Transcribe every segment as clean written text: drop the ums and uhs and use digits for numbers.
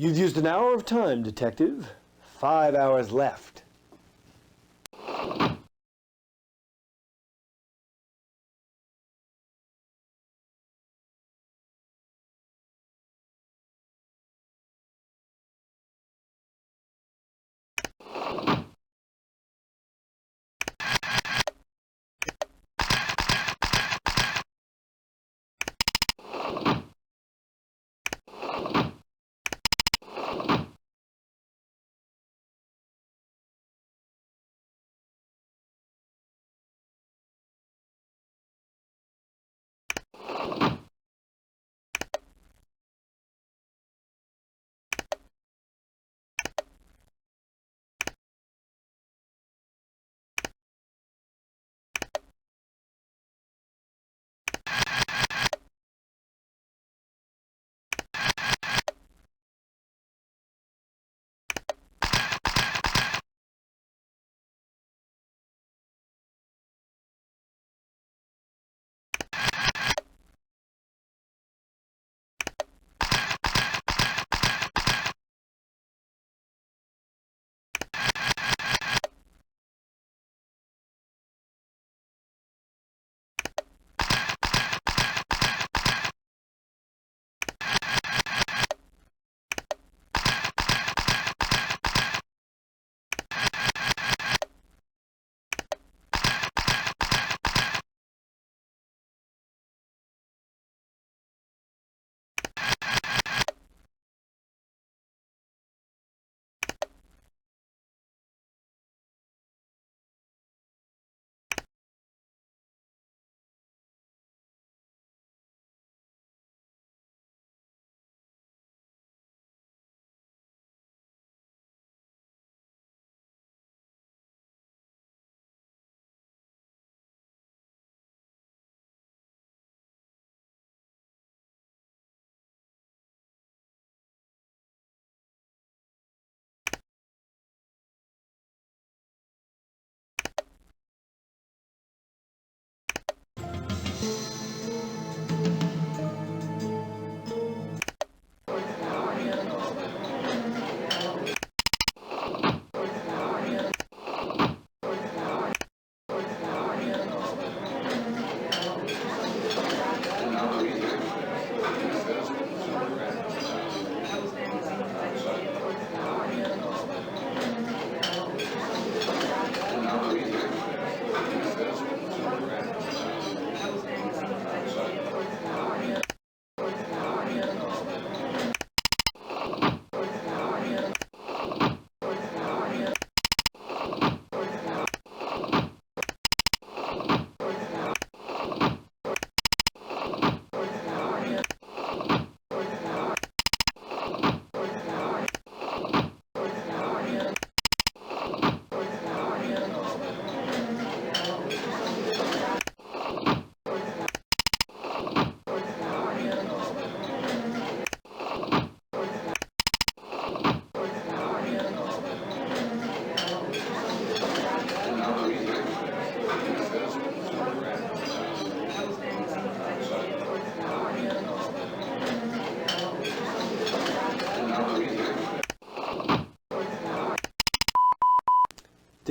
You've used an hour of time, Detective. 5 hours left.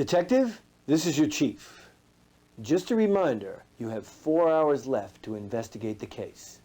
Detective, this is your chief. Just a reminder, you have 4 hours left to investigate the case.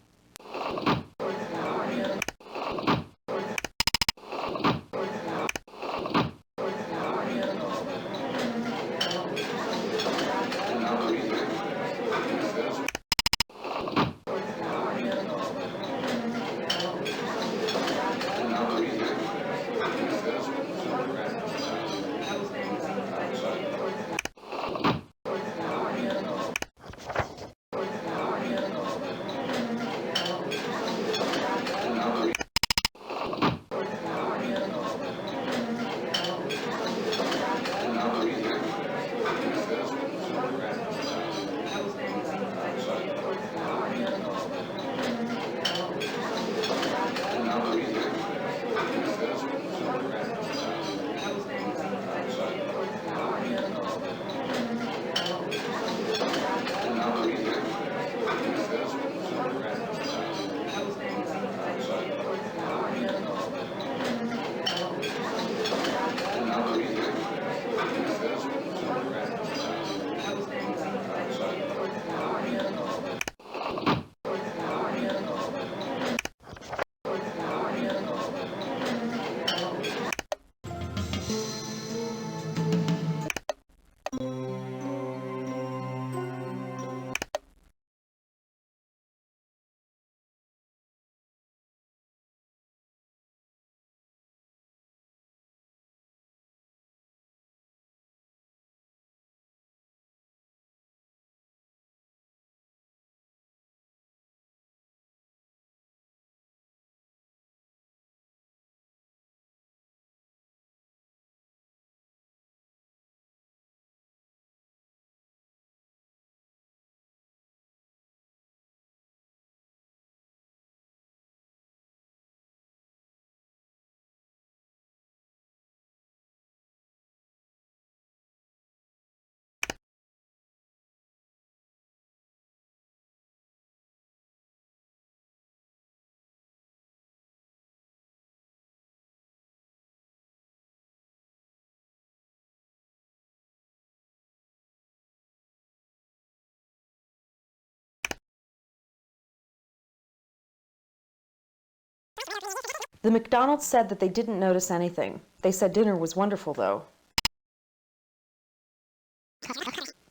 The McDonald's said that they didn't notice anything. They said dinner was wonderful, though.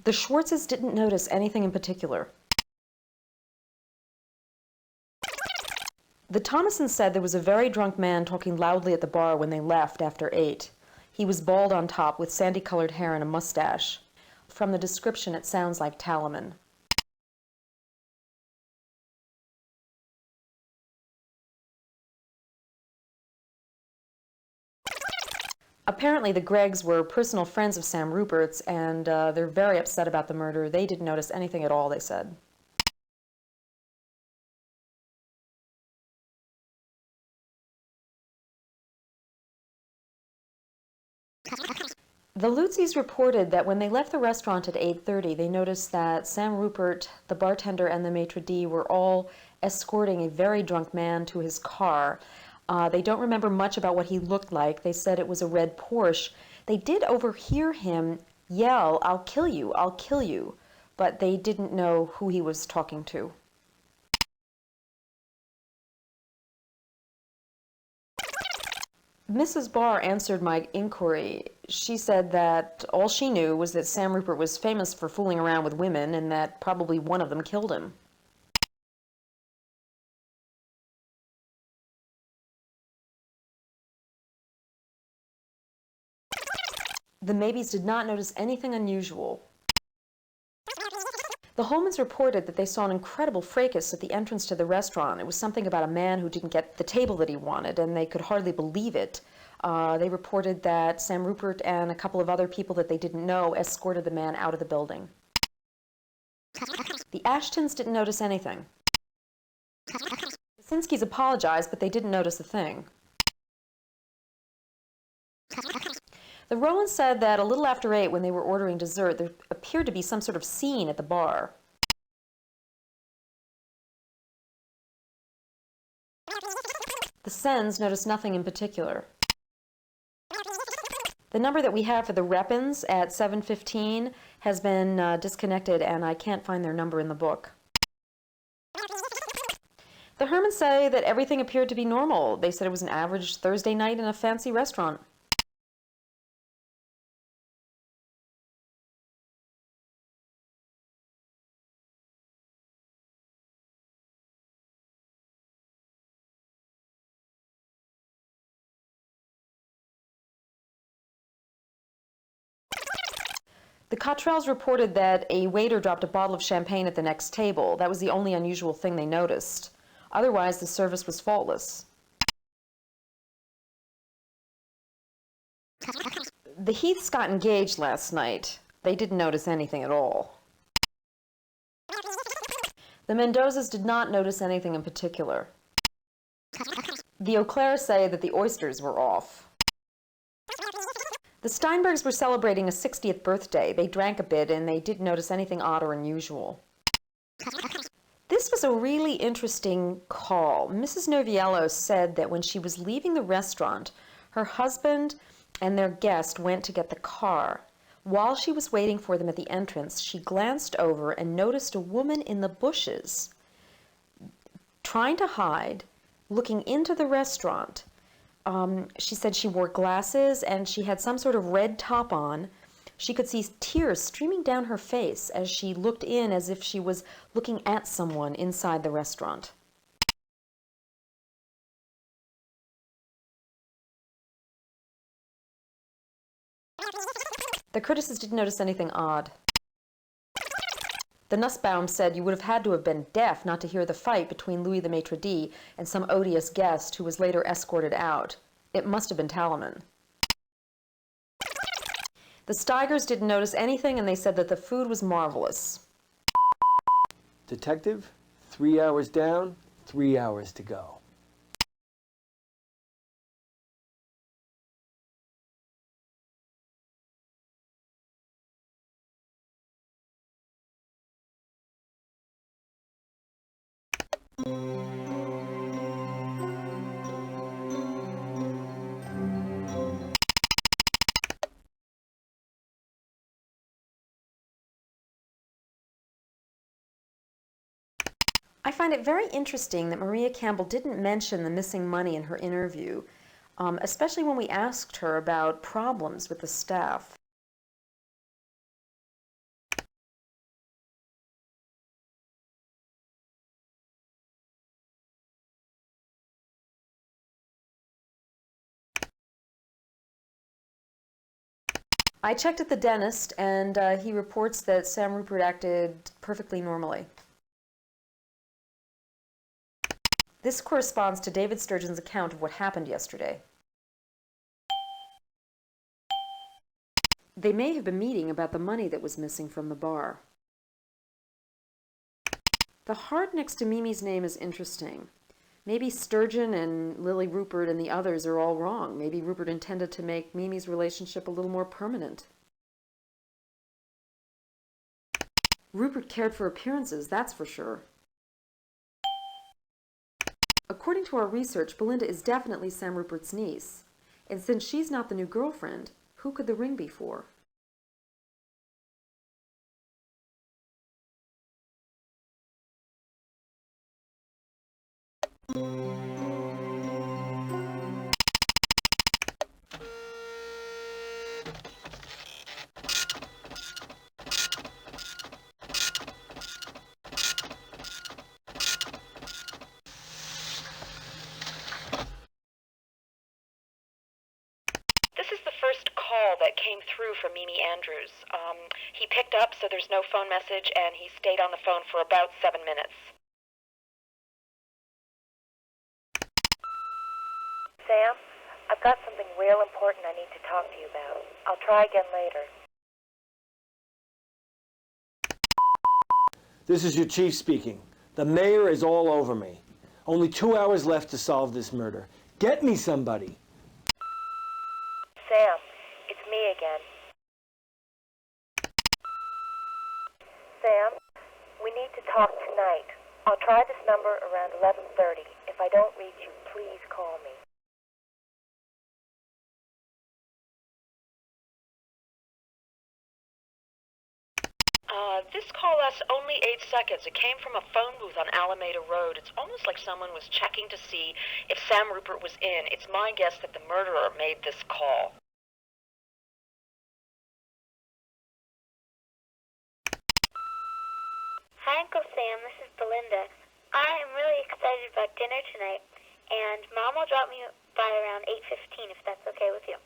The Schwartzes didn't notice anything in particular. The Thomasons said there was a very drunk man talking loudly at the bar when they left after 8. He was bald on top with sandy-colored hair and a mustache. From the description, it sounds like Talaman. Apparently, the Greggs were personal friends of Sam Rupert's, and they're very upset about the murder. They didn't notice anything at all, they said. The Lutzis reported that when they left the restaurant at 8:30, they noticed that Sam Rupert, the bartender, and the maitre d' were all escorting a very drunk man to his car. They don't remember much about what he looked like. They said it was a red Porsche. They did overhear him yell, "I'll kill you, I'll kill you," but they didn't know who he was talking to. Mrs. Barr answered my inquiry. She said that all she knew was that Sam Rupert was famous for fooling around with women and that probably one of them killed him. The Mabies did not notice anything unusual. The Holmans reported that they saw an incredible fracas at the entrance to the restaurant. It was something about a man who didn't get the table that he wanted, and they could hardly believe it. They reported that Sam Rupert and a couple of other people that they didn't know escorted the man out of the building. The Ashtons didn't notice anything. The Sinskys apologized, but they didn't notice a thing. The Rowlands said that a little after 8, when they were ordering dessert, there appeared to be some sort of scene at the bar. The Sens noticed nothing in particular. The number that we have for the Reppins at 7:15 has been disconnected, and I can't find their number in the book. The Hermans say that everything appeared to be normal. They said it was an average Thursday night in a fancy restaurant. The Cottrells reported that a waiter dropped a bottle of champagne at the next table. That was the only unusual thing they noticed. Otherwise, the service was faultless. The Heaths got engaged last night. They didn't notice anything at all. The Mendozas did not notice anything in particular. The O'Clairs say that the oysters were off. The Steinbergs were celebrating a 60th birthday. They drank a bit, and they didn't notice anything odd or unusual. This was a really interesting call. Mrs. Noviello said that when she was leaving the restaurant, her husband and their guest went to get the car. While she was waiting for them at the entrance, she glanced over and noticed a woman in the bushes, trying to hide, looking into the restaurant. She said she wore glasses and she had some sort of red top on. She could see tears streaming down her face as she looked in as if she was looking at someone inside the restaurant. The Curtises didn't notice anything odd. The Nussbaum said you would have had to have been deaf not to hear the fight between Louis the maitre d' and some odious guest who was later escorted out. It must have been Talaman. The Steigers didn't notice anything, and they said that the food was marvelous. Detective, 3 hours down, 3 hours to go. I find it very interesting that Maria Campbell didn't mention the missing money in her interview, especially when we asked her about problems with the staff. I checked at the dentist, and he reports that Sam Rupert acted perfectly normally. This corresponds to David Sturgeon's account of what happened yesterday. They may have been meeting about the money that was missing from the bar. The heart next to Mimi's name is interesting. Maybe Sturgeon and Lily Rupert and the others are all wrong. Maybe Rupert intended to make Mimi's relationship a little more permanent. Rupert cared for appearances, that's for sure. According to our research, Belinda is definitely Sam Rupert's niece. And since she's not the new girlfriend, who could the ring be for? This is the first call that came through from Mimi Andrews. He picked up, so there's no phone message, and he stayed on the phone for about 7 minutes. Sam, I've got something real important I need to talk to you about. I'll try again later. This is your chief speaking. The mayor is all over me. Only 2 hours left to solve this murder. Get me somebody. Sam, it's me again. Sam, we need to talk tonight. I'll try this number around 11:30. If I don't reach you, please call me. This call lasts only 8 seconds. It came from a phone booth on Alameda Road. It's almost like someone was checking to see if Sam Rupert was in. It's my guess that the murderer made this call. Hi, Uncle Sam. This is Belinda. I am really excited about dinner tonight, and Mom will drop me by around 8:15 if that's okay with you.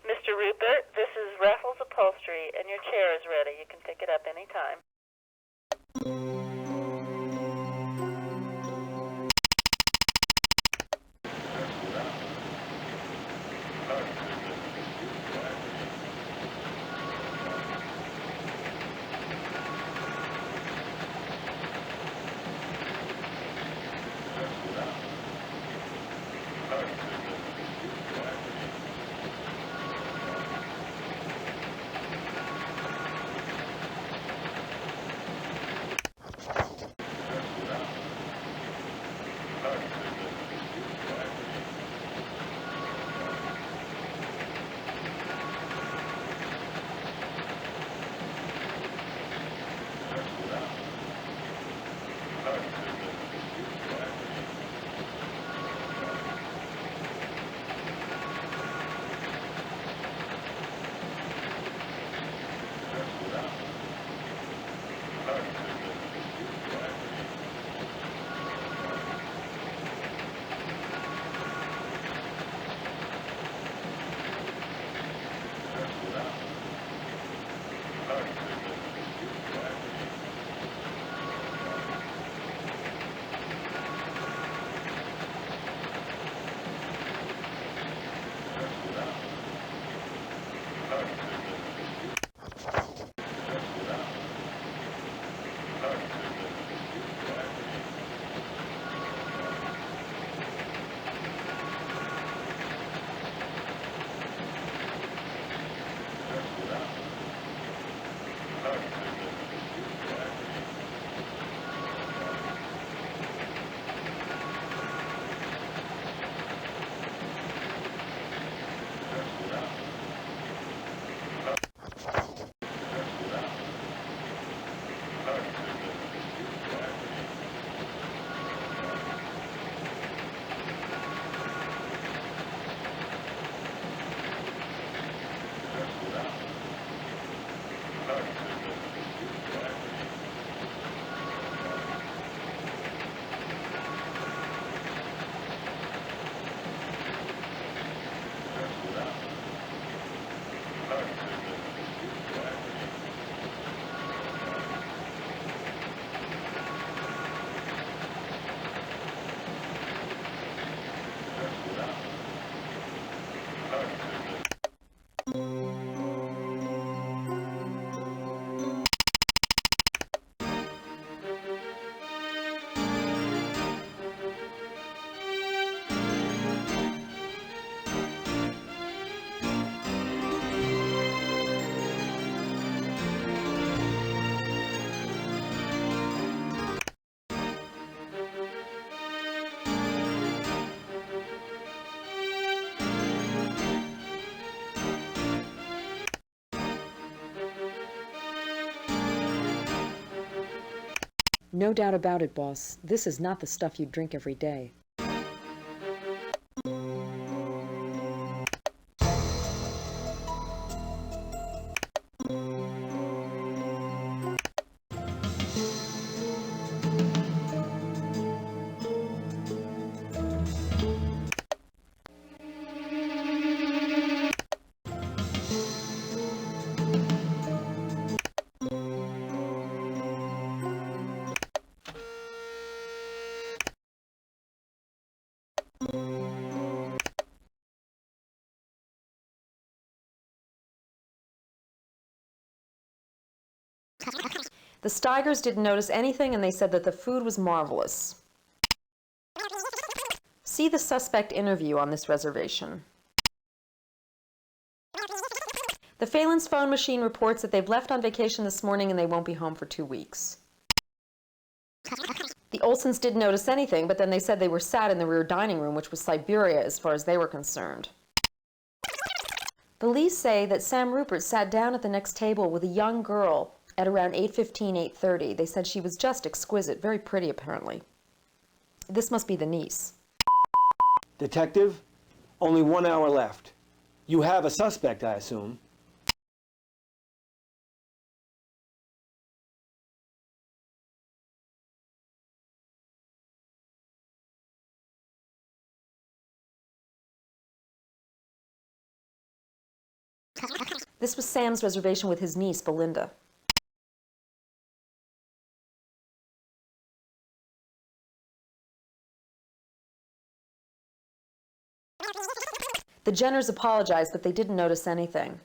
Mr. Rupert, this is Raffles Upholstery, and your chair is ready. You can pick it up anytime. No doubt about it, boss. This is not the stuff you'd drink every day. The Steigers didn't notice anything, and they said that the food was marvelous. See the suspect interview on this reservation. The Phelan's phone machine reports that they've left on vacation this morning and they won't be home for 2 weeks. The Olsons didn't notice anything, but then they said they were sat in the rear dining room, which was Siberia as far as they were concerned. The Lees say that Sam Rupert sat down at the next table with a young girl at around 8:15, 8:30. They said she was just exquisite, very pretty apparently. This must be the niece. Detective, only 1 hour left. You have a suspect, I assume. This was Sam's reservation with his niece, Belinda. The Jenners apologized, but they didn't notice anything.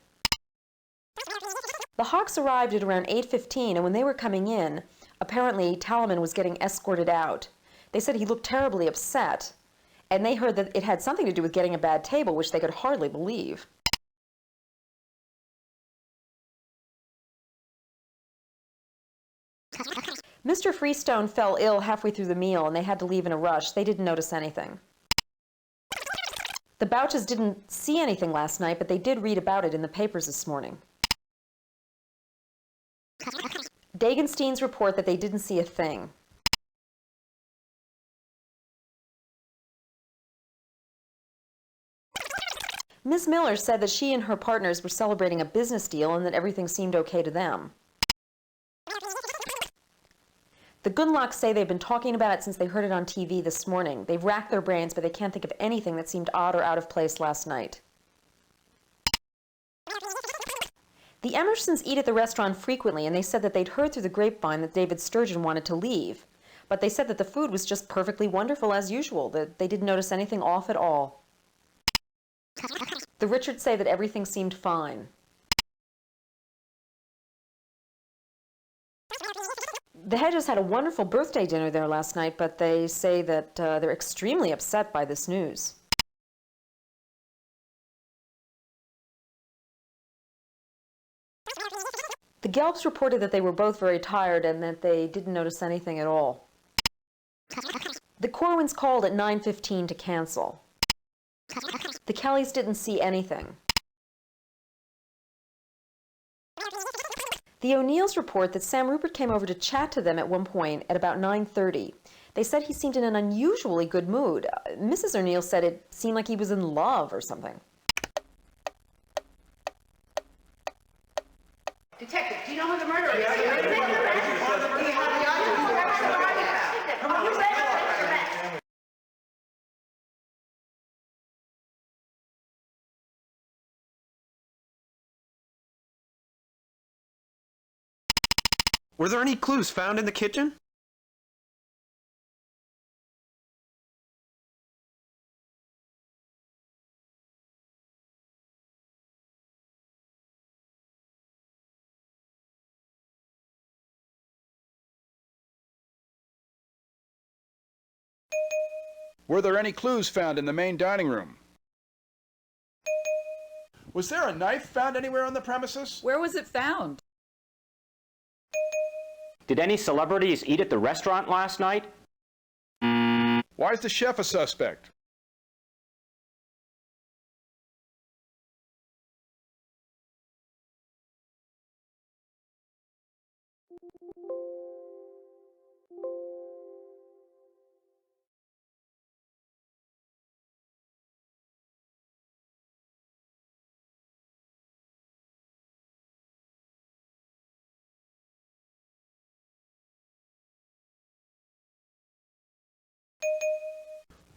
The Hawks arrived at around 8:15, and when they were coming in, apparently Talaman was getting escorted out. They said he looked terribly upset, and they heard that it had something to do with getting a bad table, which they could hardly believe. Mr. Freestone fell ill halfway through the meal, and they had to leave in a rush. They didn't notice anything. The Bouches didn't see anything last night, but they did read about it in the papers this morning. Dagenstein's report that they didn't see a thing. Ms. Miller said that she and her partners were celebrating a business deal and that everything seemed okay to them. The Gunlocks say they've been talking about it since they heard it on TV this morning. They've racked their brains, but they can't think of anything that seemed odd or out of place last night. The Emersons eat at the restaurant frequently, and they said that they'd heard through the grapevine that David Sturgeon wanted to leave. But they said that the food was just perfectly wonderful as usual, that they didn't notice anything off at all. The Richards say that everything seemed fine. The Hedges had a wonderful birthday dinner there last night, but they say that they're extremely upset by this news. The Gelbs reported that they were both very tired and that they didn't notice anything at all. The Corwins called at 9:15 to cancel. The Kellys didn't see anything. The O'Neills report that Sam Rupert came over to chat to them at one point at about 9:30. They said he seemed in an unusually good mood. Mrs. O'Neill said it seemed like he was in love or something. Detective, do you know who the murderer is? Were there any clues found in the kitchen? Were there any clues found in the main dining room? Was there a knife found anywhere on the premises? Where was it found? Did any celebrities eat at the restaurant last night? Why is the chef a suspect?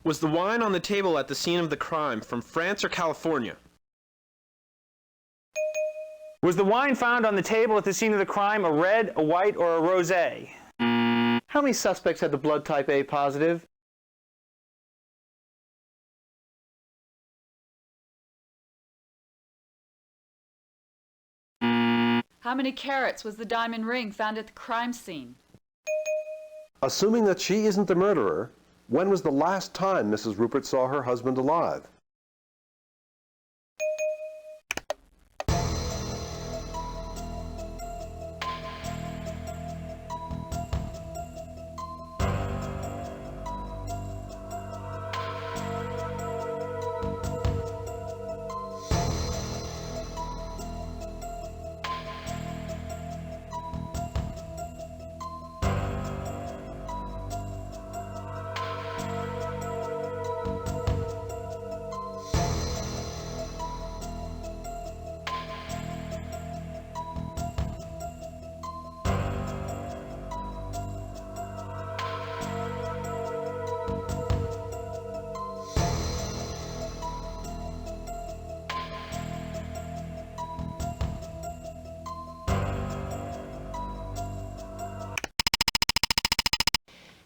Was the wine on the table at the scene of the crime from France or California? Was the wine found on the table at the scene of the crime a red, a white, or a rosé? How many suspects had the blood type A positive? How many carats was the diamond ring found at the crime scene? Assuming that she isn't the murderer, when was the last time Mrs. Rupert saw her husband alive?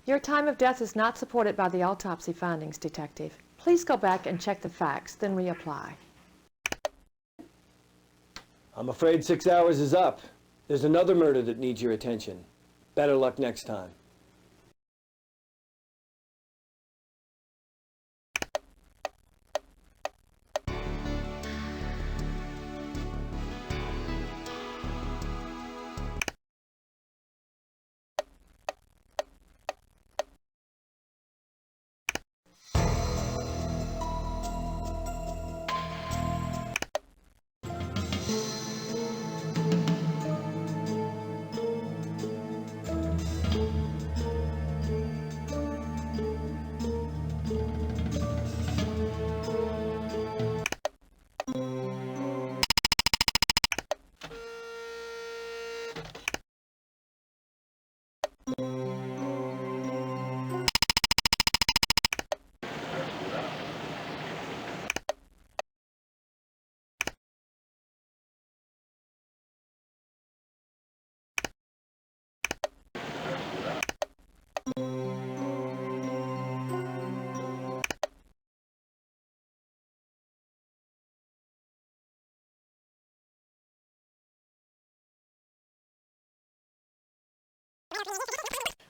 Your time of death is not supported by the autopsy findings, Detective. Please go back and check the facts, then reapply. I'm afraid 6 hours is up. There's another murder that needs your attention. Better luck next time.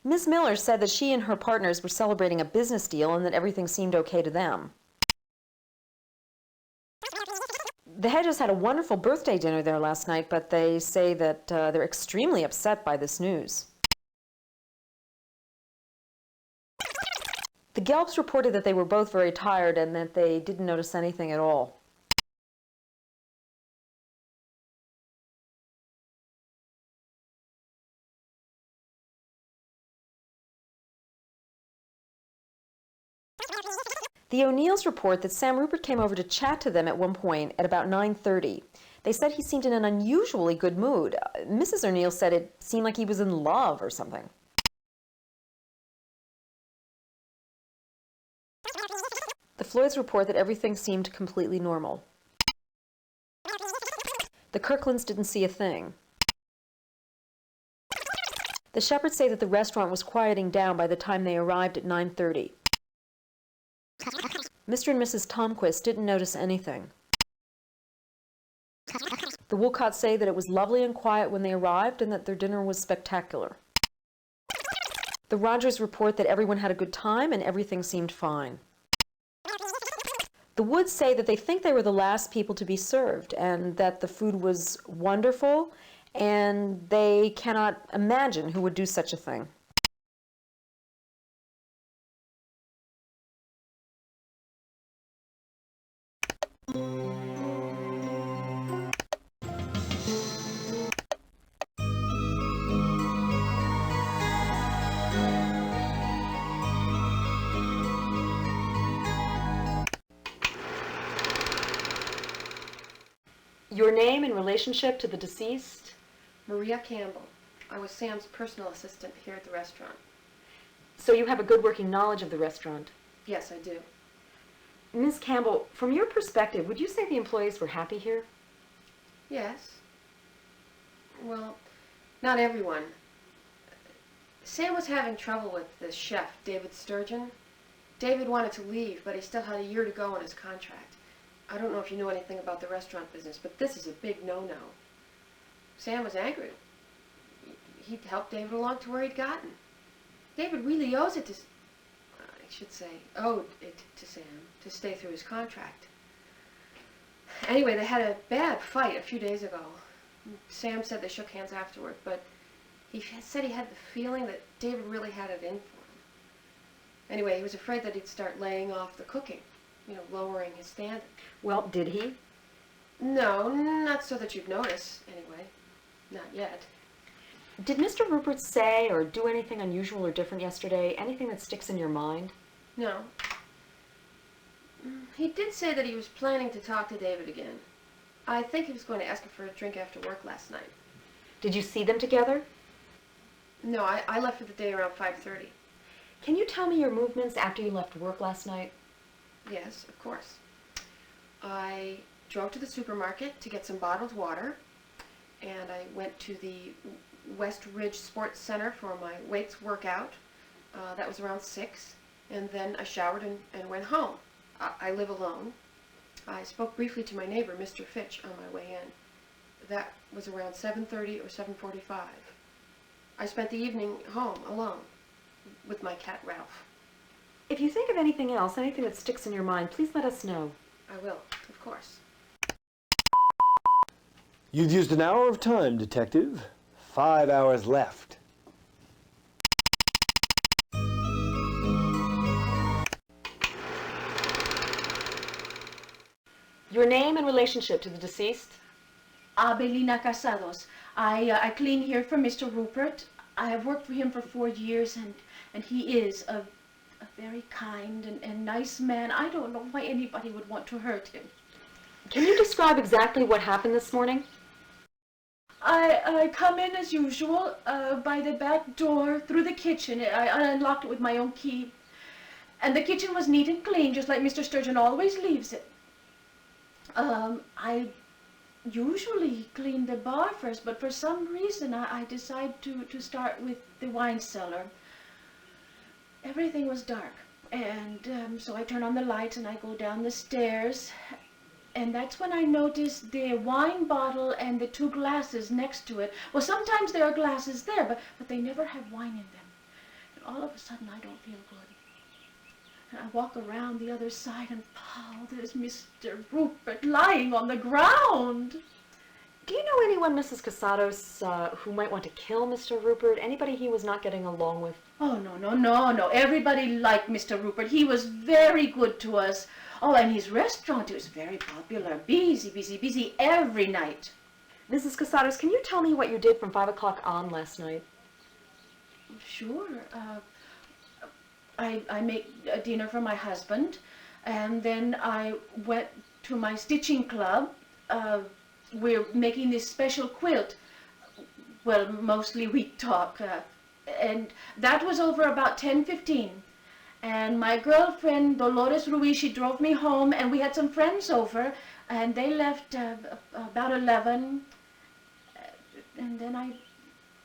Ms. Miller said that she and her partners were celebrating a business deal and that everything seemed okay to them. The Hedges had a wonderful birthday dinner there last night, but they say that they're extremely upset by this news. The Gelbs reported that they were both very tired and that they didn't notice anything at all. The O'Neills report that Sam Rupert came over to chat to them at one point at about 9:30. They said he seemed in an unusually good mood. Mrs. O'Neill said it seemed like he was in love or something. The Floyds report that everything seemed completely normal. The Kirklands didn't see a thing. The Shepherds say that the restaurant was quieting down by the time they arrived at 9:30. Mr. and Mrs. Tomquist didn't notice anything. The Woolcotts say that it was lovely and quiet when they arrived and that their dinner was spectacular. The Rogers report that everyone had a good time and everything seemed fine. The Woods say that they think they were the last people to be served and that the food was wonderful, and they cannot imagine who would do such a thing. Your name and relationship to the deceased? Maria Campbell. I was Sam's personal assistant here at the restaurant. So you have a good working knowledge of the restaurant? Yes, I do. Ms. Campbell, from your perspective, would you say the employees were happy here? Yes. Well, not everyone. Sam was having trouble with the chef, David Sturgeon. David wanted to leave, but he still had a year to go on his contract. I don't know if you know anything about the restaurant business, but this is a big no-no. Sam was angry. He'd helped David along to where he'd gotten. David really owed it to Sam to stay through his contract. Anyway, they had a bad fight a few days ago. Sam said they shook hands afterward, but he said he had the feeling that David really had it in for him. Anyway, he was afraid that he'd start laying off the cooking, lowering his standard. Well, did he? No, not so that you'd notice, anyway. Not yet. Did Mr. Rupert say or do anything unusual or different yesterday? Anything that sticks in your mind? No. He did say that he was planning to talk to David again. I think he was going to ask him for a drink after work last night. Did you see them together? No, I left for the day around 5:30. Can you tell me your movements after you left work last night? Yes, of course. I drove to the supermarket to get some bottled water, and I went to the West Ridge Sports Center for my weights workout. That was around 6, and then I showered and went home. I live alone. I spoke briefly to my neighbor, Mr. Fitch, on my way in. That was around 7:30 or 7:45. I spent the evening home alone with my cat, Ralph. If you think of anything else, anything that sticks in your mind, please let us know. I will, of course. You've used an hour of time, Detective. 5 hours left. Your name and relationship to the deceased? Abelina Casados. I clean here for Mr. Rupert. I have worked for him for 4 years, and he is a very kind and nice man. I don't know why anybody would want to hurt him. Can you describe exactly what happened this morning? I come in as usual, by the back door, through the kitchen. I unlocked it with my own key. And the kitchen was neat and clean, just like Mr. Sturgeon always leaves it. I usually clean the bar first, but for some reason I decided to start with the wine cellar. Everything was dark, and so I turn on the lights and I go down the stairs, and that's when I noticed the wine bottle and the 2 glasses next to it. Well, sometimes there are glasses there, but they never have wine in them. And all of a sudden I don't feel good. And I walk around the other side, and there's Mr. Rupert lying on the ground. Do you know anyone, Mrs. Casados, who might want to kill Mr. Rupert? Anybody he was not getting along with? Oh, no. Everybody liked Mr. Rupert. He was very good to us. Oh, and his restaurant, it was very popular. Busy every night. Mrs. Casados, can you tell me what you did from 5 o'clock on last night? Sure. I made a dinner for my husband, and then I went to my stitching club. We're making this special quilt. Well, mostly we talk, and that was over about 10:15. And my girlfriend, Dolores Ruiz, she drove me home, and we had some friends over, and they left about 11, and then I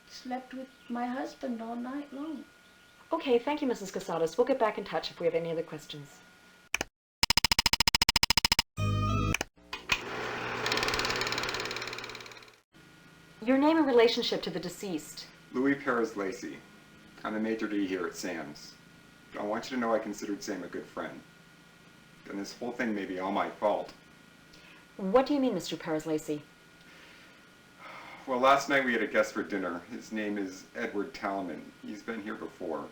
slept with my husband all night long. Okay, thank you, Mrs. Casados. We'll get back in touch if we have any other questions. Your name and relationship to the deceased? Louis Perez Lacey. I'm a maitre d' here at Sam's. I want you to know I considered Sam a good friend. and this whole thing may be all my fault. What do you mean, Mr. Paris-Lacey? Well, last night we had a guest for dinner. His name is Edward Talman. He's been here before.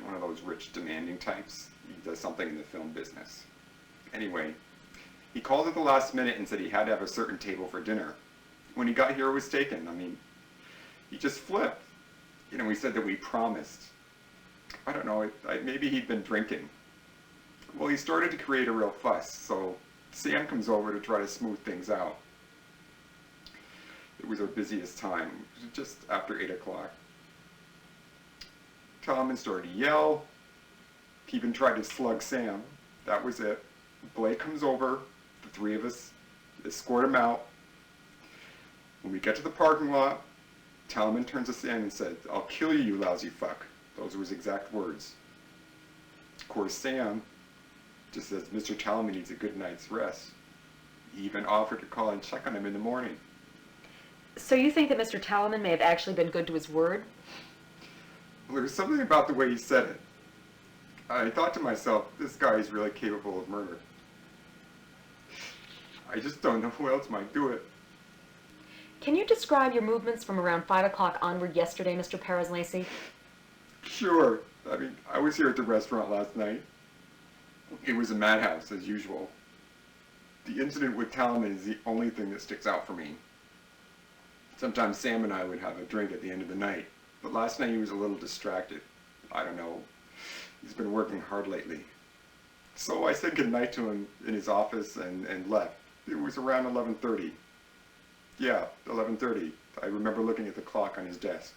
One of those rich, demanding types. He does something in the film business. Anyway, he called at the last minute and said he had to have a certain table for dinner. When he got here, it was taken. I mean, he just flipped. You know, he said that we promised. I don't know, maybe he'd been drinking. Well, he started to create a real fuss, so Sam comes over to try to smooth things out. It was our busiest time, just after 8 o'clock. Talman started to yell. He even tried to slug Sam. That was it. Blake comes over, the three of us escort him out. When we get to the parking lot, Talman turns to Sam and said, "I'll kill you, you lousy fuck." Those were his exact words. Of course, Sam just says Mr. Talman needs a good night's rest. He even offered to call and check on him in the morning. So you think that Mr. Talman may have actually been good to his word? Well, there was something about the way he said it. I thought to myself, this guy is really capable of murder. I just don't know who else might do it. Can you describe your movements from around 5 o'clock onward yesterday, Mr. Paris-Lacey? Sure. I mean, I was here at the restaurant last night. It was a madhouse, as usual. The incident with Talman is the only thing that sticks out for me. Sometimes Sam and I would have a drink at the end of the night, but last night he was a little distracted. I don't know. He's been working hard lately. So I said goodnight to him in his office and left. It was around 11:30. Yeah, 11:30. I remember looking at the clock on his desk.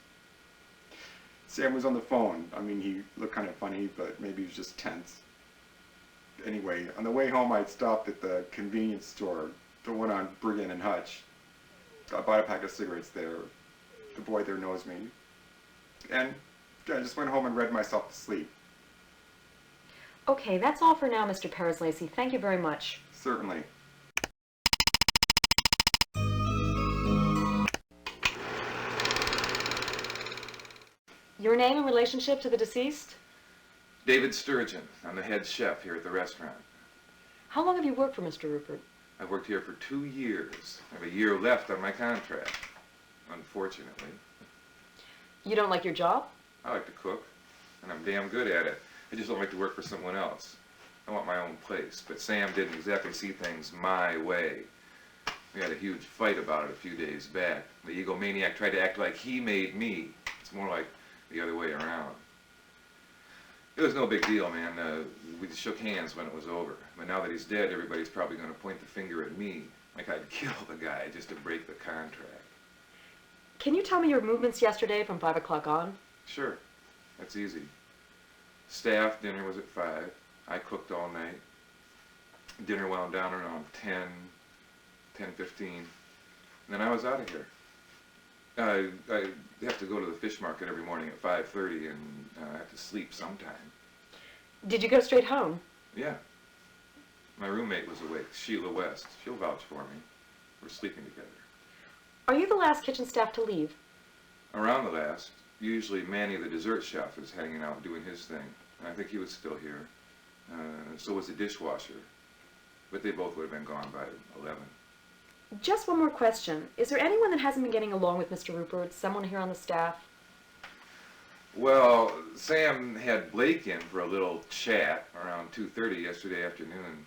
Sam was on the phone. I mean, he looked kind of funny, but maybe he was just tense. Anyway, on the way home, I stopped at the convenience store, the one on Brigham and Hutch. I bought a pack of cigarettes there. The boy there knows me. And I just went home and read myself to sleep. Okay, that's all for now, Mr. Paris-Lacey. Thank you very much. Certainly. Your name and relationship to the deceased? David Sturgeon. I'm the head chef here at the restaurant. How long have you worked for Mr. Rupert? I've worked here for 2 years. I have a year left on my contract, unfortunately. You don't like your job? I like to cook, and I'm damn good at it. I just don't like to work for someone else. I want my own place, but Sam didn't exactly see things my way. We had a huge fight about it a few days back. The egomaniac tried to act like he made me. It's more like the other way around. It was no big deal, man. We just shook hands when it was over. But now that he's dead, everybody's probably going to point the finger at me, like I'd kill the guy just to break the contract. Can you tell me your movements yesterday from 5 o'clock on? Sure. That's easy. Staff dinner was at 5. I cooked all night. Dinner wound down around 10:15. And then I was out of here. I have to go to the fish market every morning at 5:30, and I have to sleep sometime. Did you go straight home? Yeah. My roommate was awake, Sheila West. She'll vouch for me. We're sleeping together. Are you the last kitchen staff to leave? Around the last. Usually Manny, the dessert chef, is hanging out doing his thing. I think he was still here. So was the dishwasher. But they both would have been gone by 11. Just one more question. Is there anyone that hasn't been getting along with Mr. Rupert? Someone here on the staff? Well, Sam had Blake in for a little chat around 2:30 yesterday afternoon.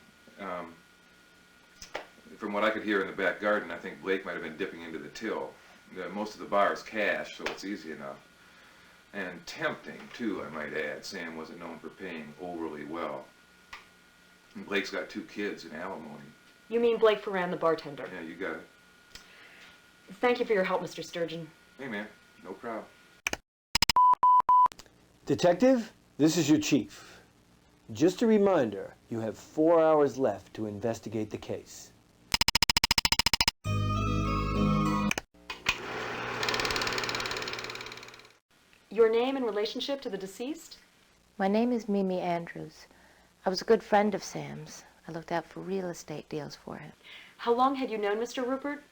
From what I could hear in the back garden, I think Blake might have been dipping into the till. Most of the bar is cash, so it's easy enough. And tempting, too, I might add. Sam wasn't known for paying overly well. And Blake's got 2 kids in alimony. You mean Blake Ferran, the bartender? Yeah, you got it. Thank you for your help, Mr. Sturgeon. Hey, man. No problem. Detective, this is your chief. Just a reminder, you have 4 hours left to investigate the case. Your name and relationship to the deceased? My name is Mimi Andrews. I was a good friend of Sam's. I looked out for real estate deals for him. How long had you known Mr. Rupert?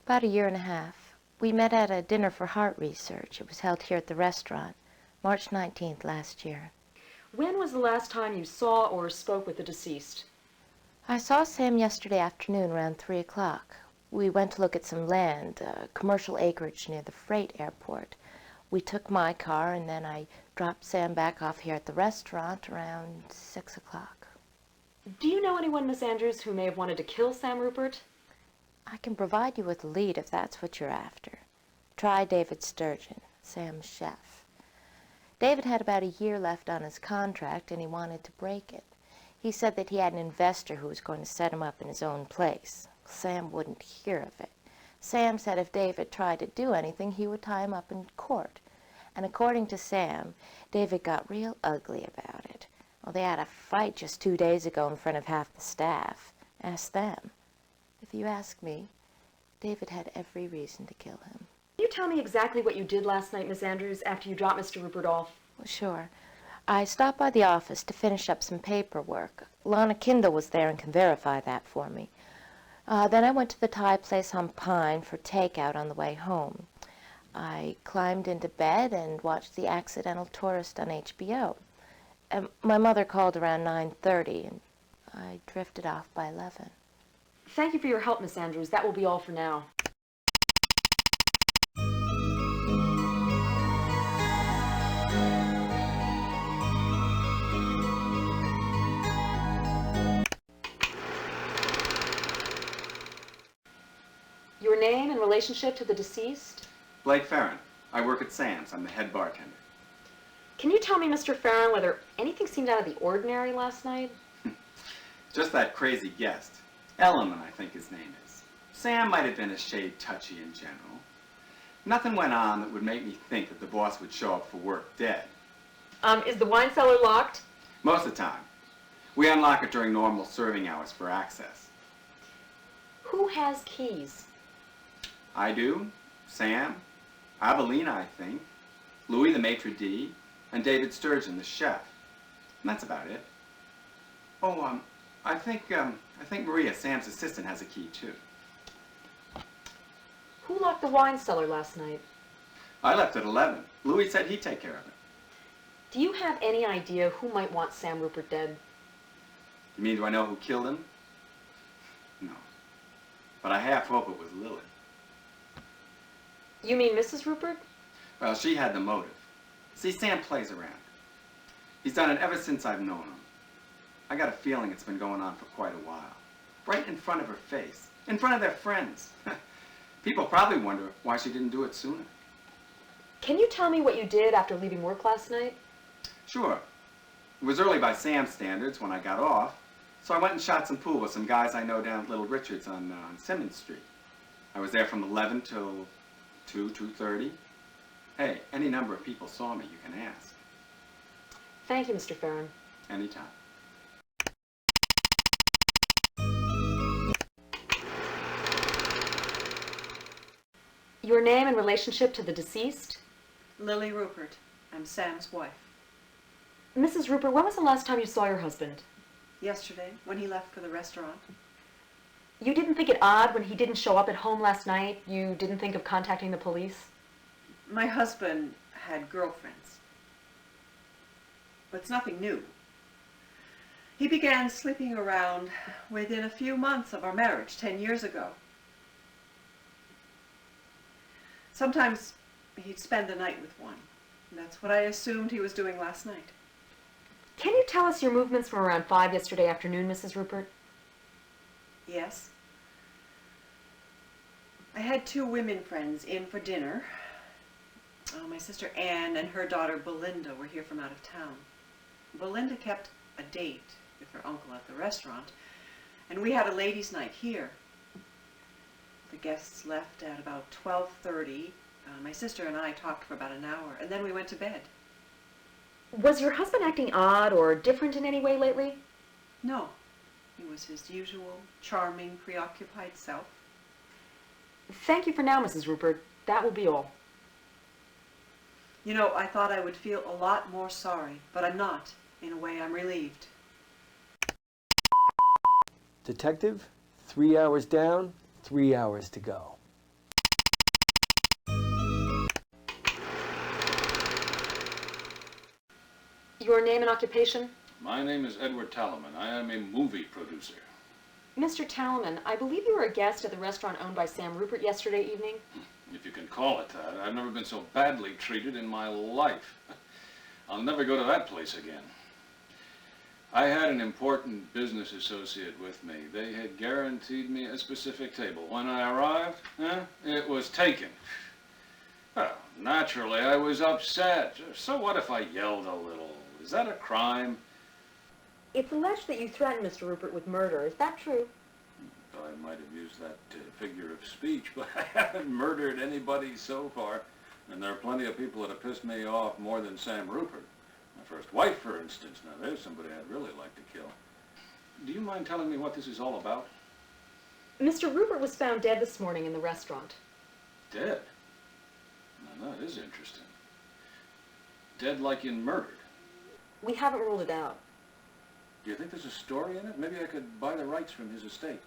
About a year and a half. We met at a dinner for heart research. It was held here at the restaurant, March 19th last year. When was the last time you saw or spoke with the deceased? I saw Sam yesterday afternoon around 3 o'clock. We went to look at some land, commercial acreage near the freight airport. We took my car, and then I dropped Sam back off here at the restaurant around 6 o'clock. Do you know anyone, Miss Andrews, who may have wanted to kill Sam Rupert? I can provide you with a lead if that's what you're after. Try David Sturgeon, Sam's chef. David had about a year left on his contract, and he wanted to break it. He said that he had an investor who was going to set him up in his own place. Sam wouldn't hear of it. Sam said if David tried to do anything, he would tie him up in court. And according to Sam, David got real ugly about it. Well, they had a fight just 2 days ago in front of half the staff. Ask them. If you ask me, David had every reason to kill him. Can you tell me exactly what you did last night, Miss Andrews, after you dropped Mr. Rupert off? Well, sure. I stopped by the office to finish up some paperwork. Lana Kindle was there and can verify that for me. Then I went to the Thai place on Pine for takeout on the way home. I climbed into bed and watched The Accidental Tourist on HBO. My mother called around 9:30, and I drifted off by 11. Thank you for your help, Miss Andrews. That will be all for now. Your name and relationship to the deceased? Blake Farron. I work at Sam's. I'm the head bartender. Can you tell me, Mr. Farron, whether anything seemed out of the ordinary last night? Just that crazy guest. Elliman, I think his name is. Sam might have been a shade touchy in general. Nothing went on that would make me think that the boss would show up for work dead. Is the wine cellar locked? Most of the time. We unlock it during normal serving hours for access. Who has keys? I do, Sam, Avelina, I think, Louis the maitre d', and David Sturgeon, the chef. And that's about it. Oh, I think Maria, Sam's assistant, has a key too. Who locked the wine cellar last night? I left at 11. Louis said he'd take care of it. Do you have any idea who might want Sam Rupert dead? You mean, do I know who killed him? No. But I half hope it was Lily. You mean Mrs. Rupert? Well, she had the motive. See, Sam plays around. He's done it ever since I've known him. I got a feeling it's been going on for quite a while. Right in front of her face. In front of their friends. People probably wonder why she didn't do it sooner. Can you tell me what you did after leaving work last night? Sure. It was early by Sam's standards when I got off, so I went and shot some pool with some guys I know down at Little Richard's on Simmons Street. I was there from 11 till 2:30. Hey, any number of people saw me, you can ask. Thank you, Mr. Farron. Anytime. Your name and relationship to the deceased? Lily Rupert. I'm Sam's wife. Mrs. Rupert, when was the last time you saw your husband? Yesterday, when he left for the restaurant. You didn't think it odd when he didn't show up at home last night? You didn't think of contacting the police? My husband had girlfriends. But it's nothing new. He began sleeping around within a few months of our marriage, 10 years ago. Sometimes he'd spend the night with one. And that's what I assumed he was doing last night. Can you tell us your movements from around 5 yesterday afternoon, Mrs. Rupert? Yes. I had 2 women friends in for dinner. My sister Anne and her daughter Belinda were here from out of town. Belinda kept a date with her uncle at the restaurant, and we had a ladies' night here. The guests left at about 12:30. My sister and I talked for about an hour, and then we went to bed. Was your husband acting odd or different in any way lately? No. He was his usual, charming, preoccupied self. Thank you for now, Mrs. Rupert. That will be all. You know, I thought I would feel a lot more sorry, but I'm not. In a way, I'm relieved. Detective, 3 hours down, 3 hours to go. Your name and occupation? My name is Edward Talaman. I am a movie producer. Mr. Talman, I believe you were a guest at the restaurant owned by Sam Rupert yesterday evening. If you can call it that. I've never been so badly treated in my life. I'll never go to that place again. I had an important business associate with me. They had guaranteed me a specific table. When I arrived, it was taken. Well, naturally, I was upset. So what if I yelled a little? Is that a crime? It's alleged that you threatened Mr. Rupert with murder. Is that true? I might have used that figure of speech, but I haven't murdered anybody so far. And there are plenty of people that have pissed me off more than Sam Rupert. My first wife, for instance. Now, there's somebody I'd really like to kill. Do you mind telling me what this is all about? Mr. Rupert was found dead this morning in the restaurant. Dead? Now, that is interesting. Dead like in murdered. We haven't ruled it out. Do you think there's a story in it? Maybe I could buy the rights from his estate.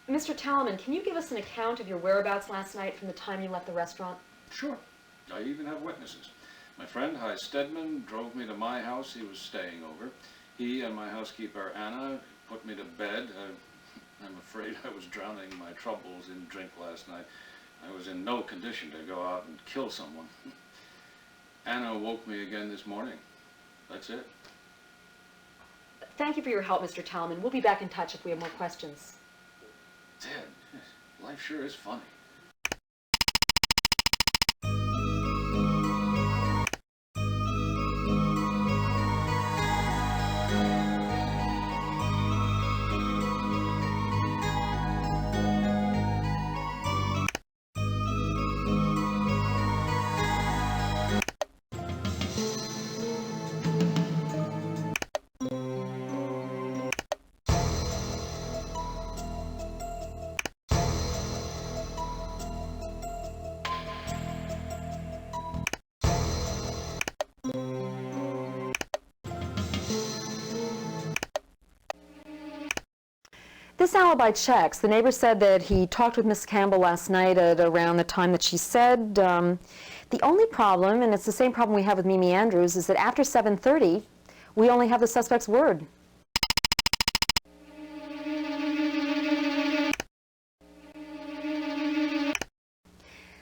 Mr. Talman, can you give us an account of your whereabouts last night from the time you left the restaurant? Sure. I even have witnesses. My friend, Hy Stedman, drove me to my house. He was staying over. He and my housekeeper, Anna, put me to bed. I'm afraid I was drowning my troubles in drink last night. I was in no condition to go out and kill someone. Anna woke me again this morning. That's it. Thank you for your help, Mr. Talman. We'll be back in touch if we have more questions. Dead. Life sure is funny. This alibi checks. The neighbor said that he talked with Miss Campbell last night at around the time that she said. The only problem, and it's the same problem we have with Mimi Andrews, is that after 7:30, we only have the suspect's word.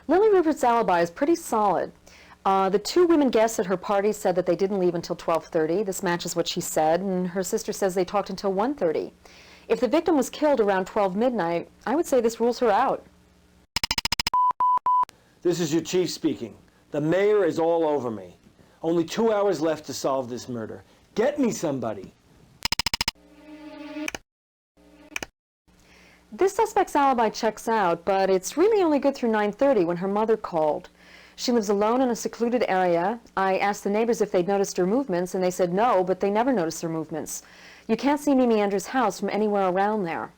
Lily Rupert's alibi is pretty solid. The two women guests at her party said that they didn't leave until 12:30. This matches what she said, and her sister says they talked until 1:30. If the victim was killed around 12 midnight, I would say this rules her out. This is your chief speaking. The mayor is all over me. Only 2 hours left to solve this murder. Get me somebody. This suspect's alibi checks out, but it's really only good through 9:30 when her mother called. She lives alone in a secluded area. I asked the neighbors if they'd noticed her movements, and they said no, but they never noticed her movements. You can't see Mimi Andrews' house from anywhere around there.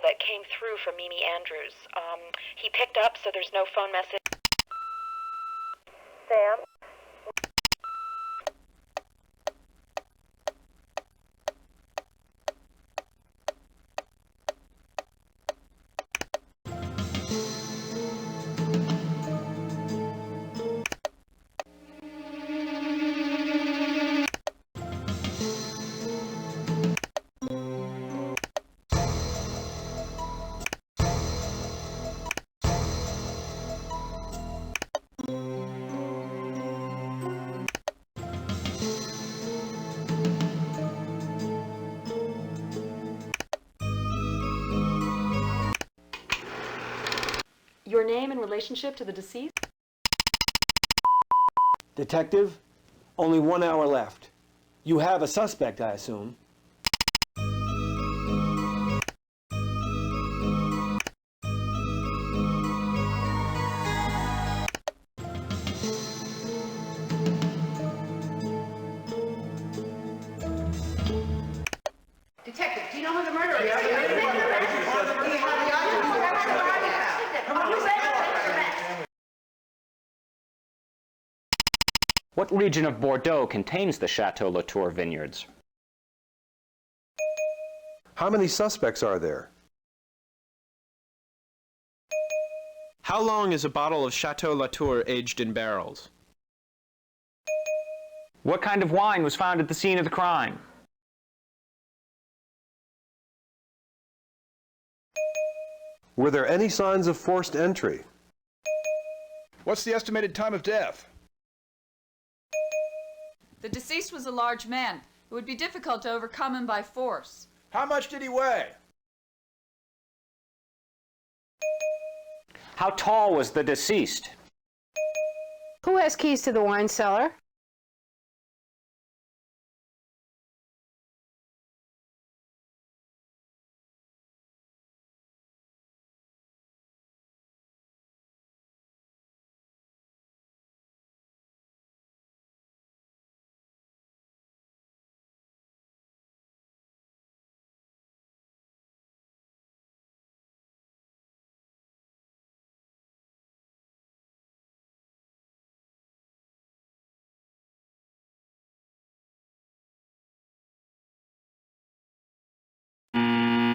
That came through from Mimi Andrews. He picked up, so there's no phone message. Sam? Your name and relationship to the deceased? Detective, only 1 hour left. You have a suspect, I assume. Detective, do you know who the murderer is? What region of Bordeaux contains the Chateau Latour vineyards? How many suspects are there? How long is a bottle of Chateau Latour aged in barrels? What kind of wine was found at the scene of the crime? Were there any signs of forced entry? What's the estimated time of death? The deceased was a large man. It would be difficult to overcome him by force. How much did he weigh? How tall was the deceased? Who has keys to the wine cellar?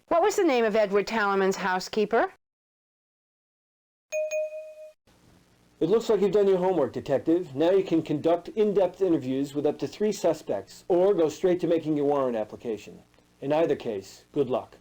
What was the name of Edward Talaman's housekeeper? It looks like you've done your homework, Detective. Now you can conduct in-depth interviews with up to 3 suspects, or go straight to making your warrant application. In either case, good luck.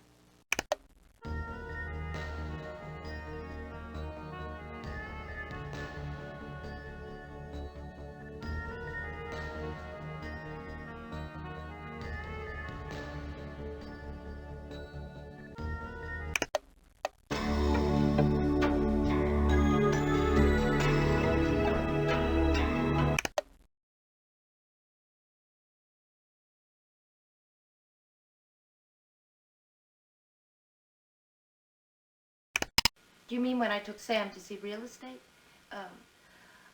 Do you mean when I took Sam to see real estate?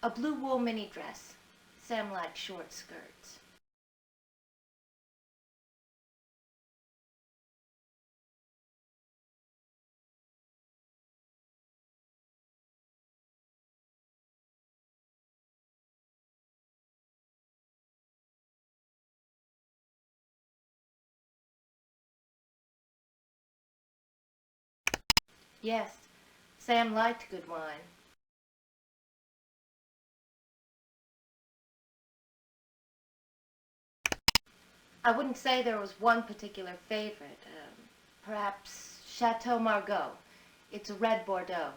A blue wool mini dress. Sam liked short skirts. Yes, Sam liked good wine. I wouldn't say there was one particular favorite. Perhaps Chateau Margaux. It's a red Bordeaux.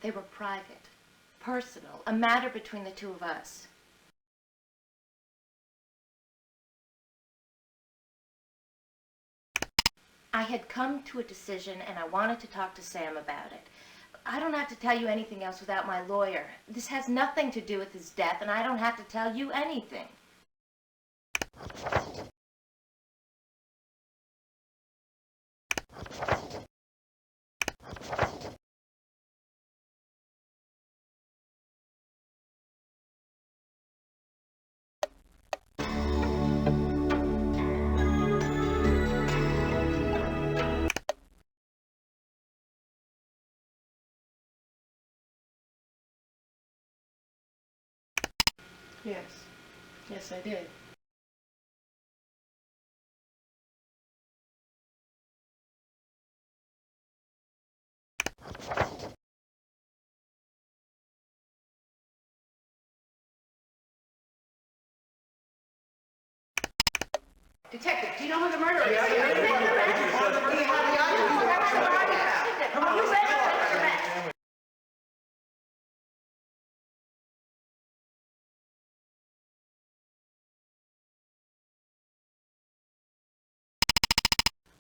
They were private, personal, a matter between the two of us. I had come to a decision and I wanted to talk to Sam about it. I don't have to tell you anything else without my lawyer. This has nothing to do with his death and I don't have to tell you anything. Yes. Yes, I did. Detective, do you know who the murderer is?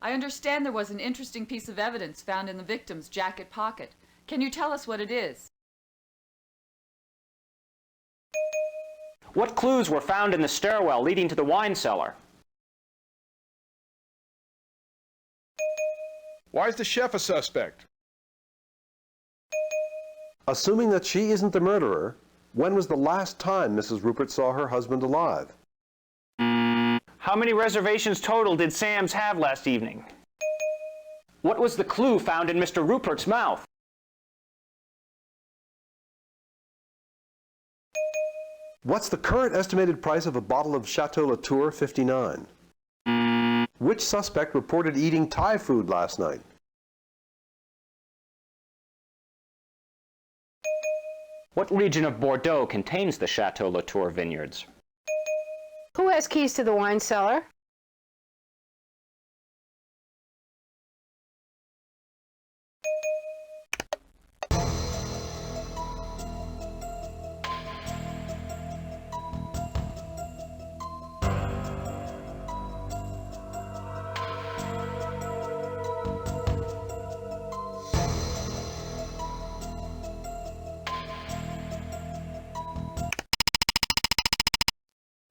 I understand there was an interesting piece of evidence found in the victim's jacket pocket. Can you tell us what it is? What clues were found in the stairwell leading to the wine cellar? Why is the chef a suspect? Assuming that she isn't the murderer, when was the last time Mrs. Rupert saw her husband alive? How many reservations total did Sam's have last evening? What was the clue found in Mr. Rupert's mouth? What's the current estimated price of a bottle of Chateau Latour 59? Which suspect reported eating Thai food last night? What region of Bordeaux contains the Chateau Latour vineyards? Who has keys to the wine cellar?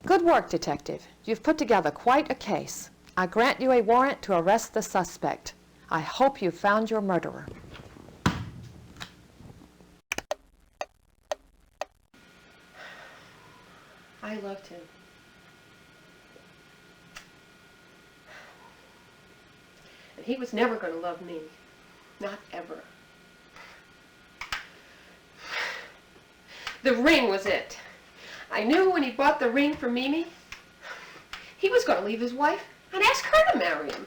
Good work, Detective. You've put together quite a case. I grant you a warrant to arrest the suspect. I hope you've found your murderer. I loved him. And he was never going to love me. Not ever. The ring was it. I knew when he bought the ring for Mimi, he was going to leave his wife and ask her to marry him.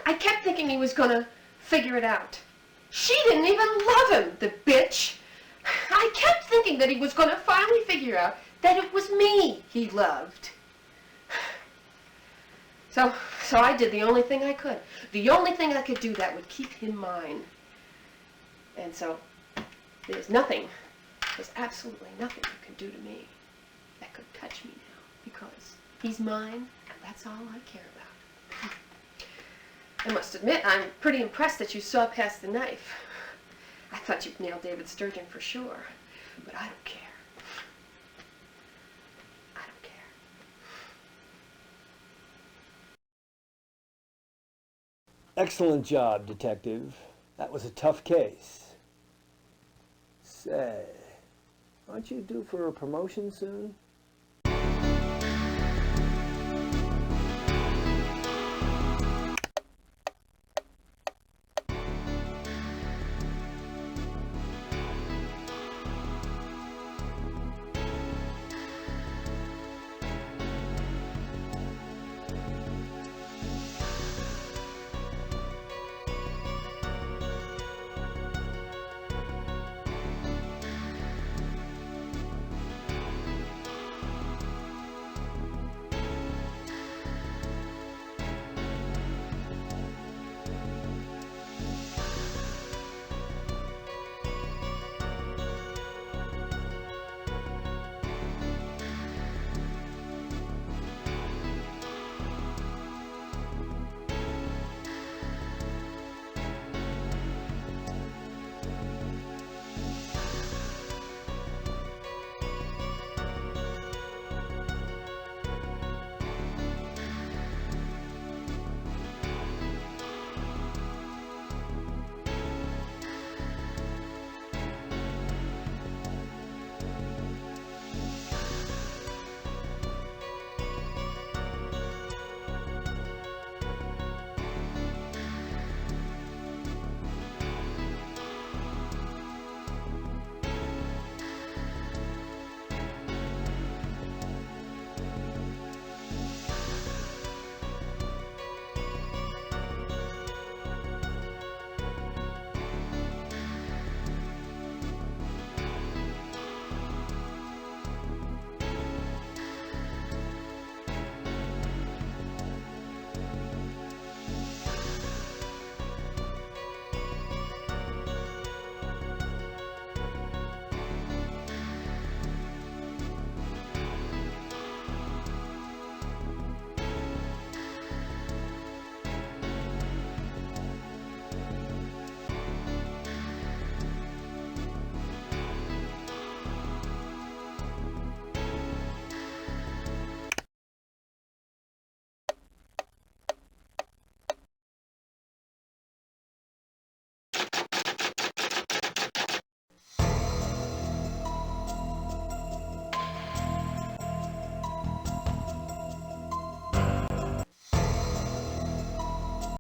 I kept thinking he was going to figure it out. She didn't even love him, the bitch. I kept thinking that he was going to finally figure out that it was me he loved. So I did the only thing I could. The only thing I could do that would keep him mine. And so there's nothing. There's absolutely nothing you can do to me that could touch me now, because he's mine, and that's all I care about. I must admit, I'm pretty impressed that you saw past the knife. I thought you'd nail David Sturgeon for sure, but I don't care. I don't care. Excellent job, Detective. That was a tough case. Say, aren't you due for a promotion soon?